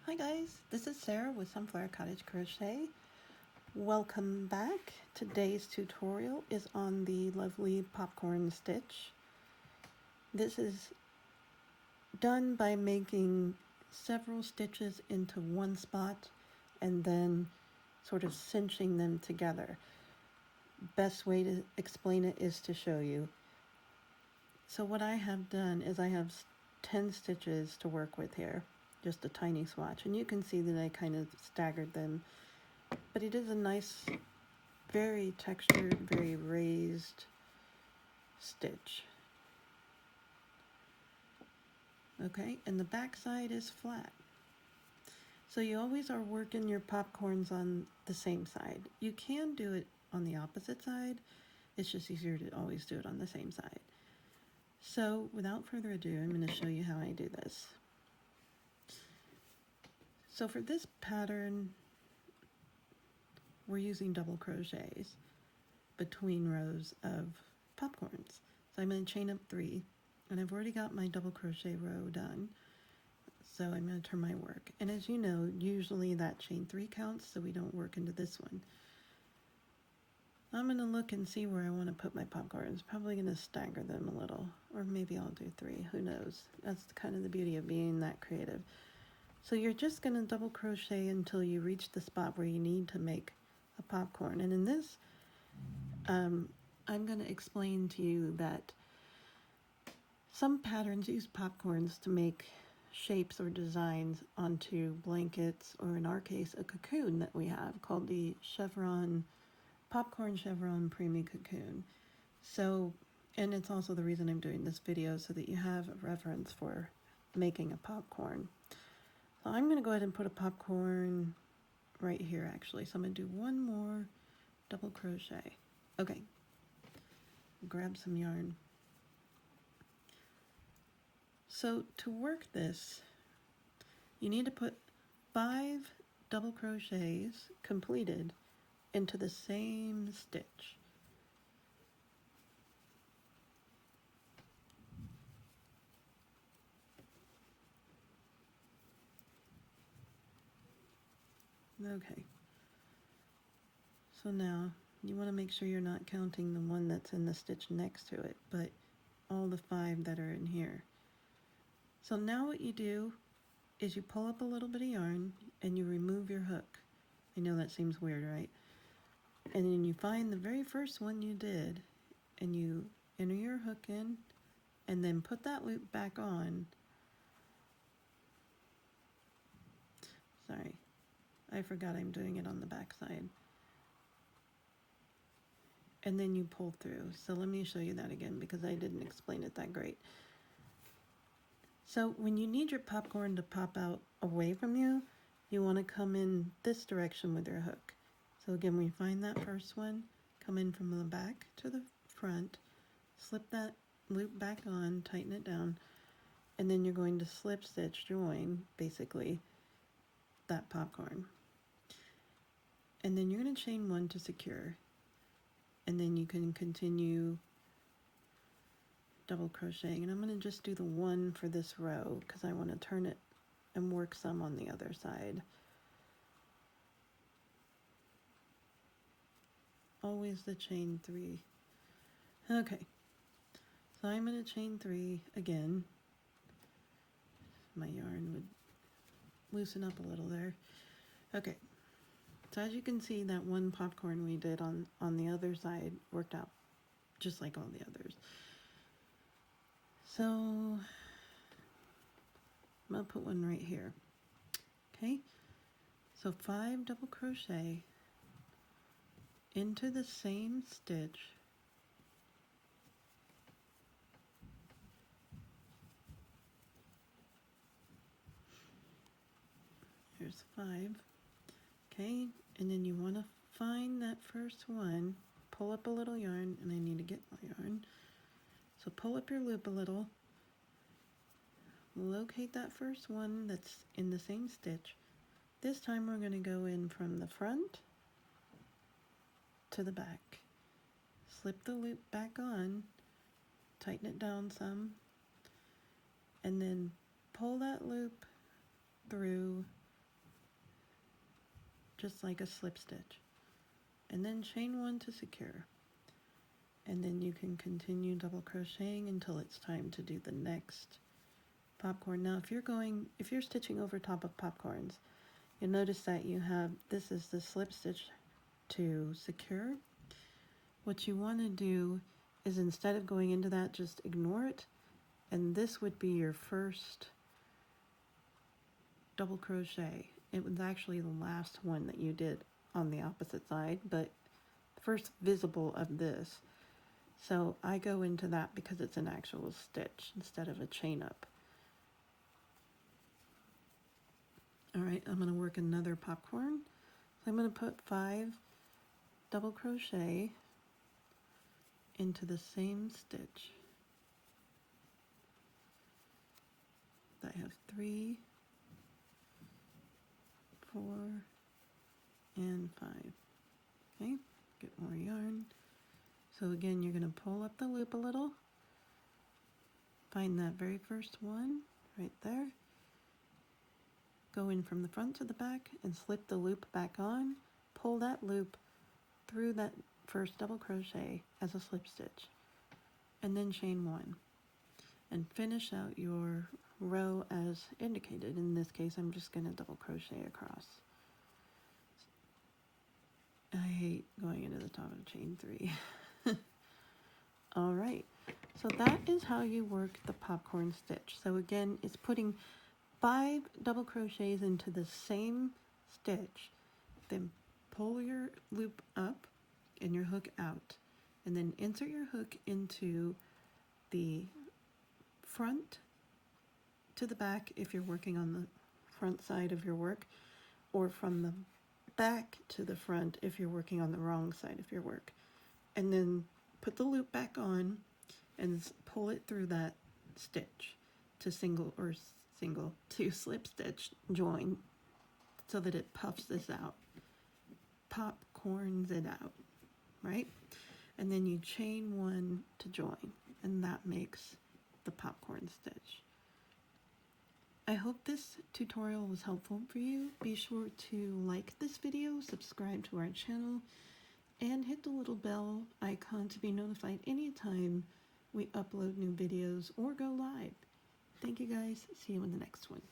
Hi guys, this is Sarah with Sunflower Cottage Crochet. Welcome back. Today's tutorial is on the lovely popcorn stitch. This is done by making several stitches into one spot and then sort of cinching them together. Best way to explain it is to show you. So what I have done is I have 10 stitches to work with here. Just a tiny swatch, and you can see that I kind of staggered them, but it is a nice, very textured, very raised stitch. Okay, and the back side is flat. So you always are working your popcorns on the same side. You can do it on the opposite side. It's just easier to always do it on the same side. So without further ado, I'm going to show you how I do this. So for this pattern, we're using double crochets between rows of popcorns. So I'm going to chain up 3, and I've already got my double crochet row done. So I'm going to turn my work. And as you know, usually that chain 3 counts, so we don't work into this one. I'm going to look and see where I want to put my popcorns. Probably going to stagger them a little, or maybe I'll do 3, who knows. That's kind of the beauty of being that creative. So you're just going to double crochet until you reach the spot where you need to make a popcorn. And in this, I'm going to explain to you that some patterns use popcorns to make shapes or designs onto blankets, or in our case, a cocoon that we have called the popcorn chevron preemie cocoon. So, and it's also the reason I'm doing this video, so that you have a reference for making a popcorn. So I'm going to go ahead and put a popcorn right here actually. So I'm going to do one more double crochet. Okay, grab some yarn. So to work this, you need to put 5 double crochets completed into the same stitch. Okay, so now you want to make sure you're not counting the one that's in the stitch next to it, but all the 5 that are in here. So now what you do is you pull up a little bit of yarn and you remove your hook. I know that seems weird, right? And then you find the very first one you did and you enter your hook in and then put that loop back on. Sorry, I forgot I'm doing it on the back side. And then you pull through. So let me show you that again because I didn't explain it that great. So when you need your popcorn to pop out away from you, you want to come in this direction with your hook. So again, we find that first one, come in from the back to the front, slip that loop back on, tighten it down, and then you're going to slip stitch join, basically, that popcorn. And then you're going to chain 1 to secure. And then you can continue double crocheting. And I'm going to just do the 1 for this row because I want to turn it and work some on the other side. Always the chain 3. Okay, so I'm going to chain 3 again. My yarn would loosen up a little there. Okay, so as you can see, that one popcorn we did on the other side worked out just like all the others. So I'm going to put one right here. Okay, so 5 double crochet into the same stitch. Here's 5. Okay, and then you want to find that first one, pull up a little yarn, and I need to get my yarn. So pull up your loop a little, locate that first one that's in the same stitch. This time we're going to go in from the front to the back. Slip the loop back on, tighten it down some, and then pull that loop through just like a slip stitch, and then chain 1 to secure, and then you can continue double crocheting until it's time to do the next popcorn. Now if you're stitching over top of popcorns, you'll notice that you have, this is the slip stitch to secure. What you want to do is, instead of going into that, just ignore it, and this would be your first double crochet. It was actually the last one that you did on the opposite side, but first visible of this. So I go into that because it's an actual stitch instead of a chain up. Alright, I'm going to work another popcorn. So I'm going to put 5 double crochet into the same stitch. I have 3, 4, and 5. Okay, get more yarn. So again, you're going to pull up the loop a little, find that very first one right there, go in from the front to the back and slip the loop back on, pull that loop through that first double crochet as a slip stitch, and then chain 1 and finish out your row as indicated. In this case, I'm just going to double crochet across. I hate going into the top of chain 3. Alright, so that is how you work the popcorn stitch. So again, it's putting 5 double crochets into the same stitch, then pull your loop up and your hook out, and then insert your hook into the front to the back if you're working on the front side of your work, or from the back to the front if you're working on the wrong side of your work. And then put the loop back on and pull it through that stitch to to slip stitch join, so that it puffs this out, popcorns it out, right? And then you chain 1 to join, and that makes the popcorn stitch. I hope this tutorial was helpful for you. Be sure to like this video, subscribe to our channel, and hit the little bell icon to be notified anytime we upload new videos or go live. Thank you guys. See you in the next one.